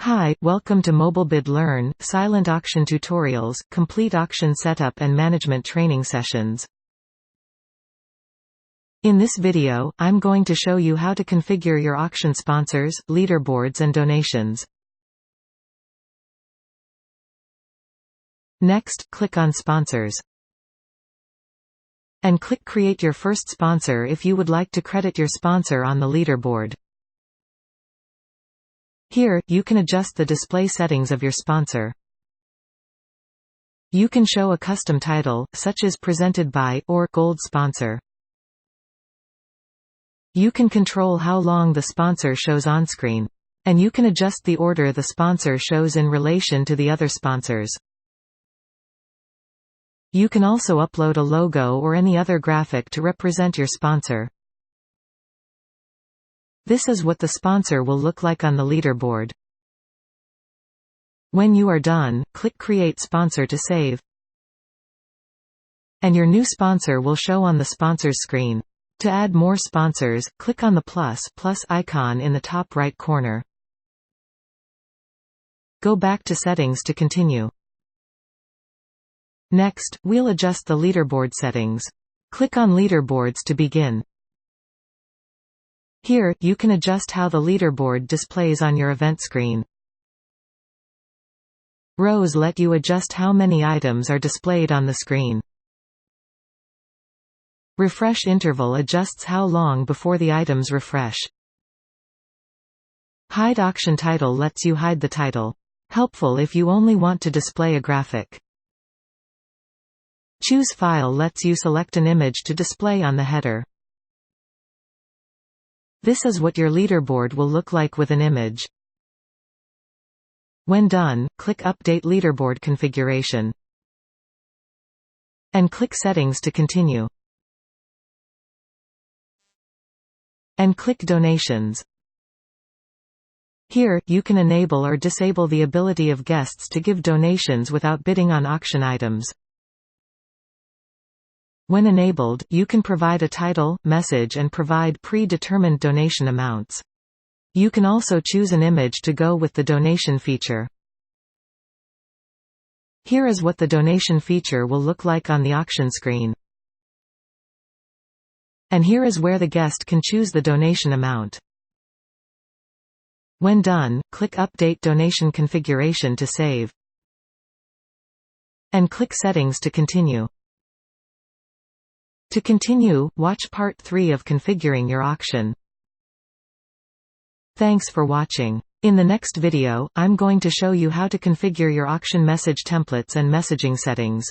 Hi, welcome to MobilBid Learn, silent auction tutorials, complete auction setup and management training sessions. In this video, I'm going to show you how to configure your auction sponsors, leaderboards and donations. Next, click on Sponsors. And click Create your first sponsor if you would like to credit your sponsor on the leaderboard. Here, you can adjust the display settings of your sponsor. You can show a custom title, such as Presented by, or Gold Sponsor. You can control how long the sponsor shows on screen. And you can adjust the order the sponsor shows in relation to the other sponsors. You can also upload a logo or any other graphic to represent your sponsor. This is what the sponsor will look like on the leaderboard. When you are done, click Create Sponsor to save. And your new sponsor will show on the sponsors screen. To add more sponsors, click on the plus icon in the top right corner. Go back to Settings to continue. Next, we'll adjust the leaderboard settings. Click on Leaderboards to begin. Here, you can adjust how the leaderboard displays on your event screen. Rows let you adjust how many items are displayed on the screen. Refresh interval adjusts how long before the items refresh. Hide auction title lets you hide the title. Helpful if you only want to display a graphic. Choose File lets you select an image to display on the header. This is what your leaderboard will look like with an image. When done, click Update Leaderboard Configuration. And click Settings to continue. And click Donations. Here, you can enable or disable the ability of guests to give donations without bidding on auction items. When enabled, you can provide a title, message and provide pre-determined donation amounts. You can also choose an image to go with the donation feature. Here is what the donation feature will look like on the auction screen. And here is where the guest can choose the donation amount. When done, click Update Donation Configuration to save. And click Settings to continue. To continue, watch Part 3 of configuring your auction. Thanks for watching. In the next video, I'm going to show you how to configure your auction message templates and messaging settings.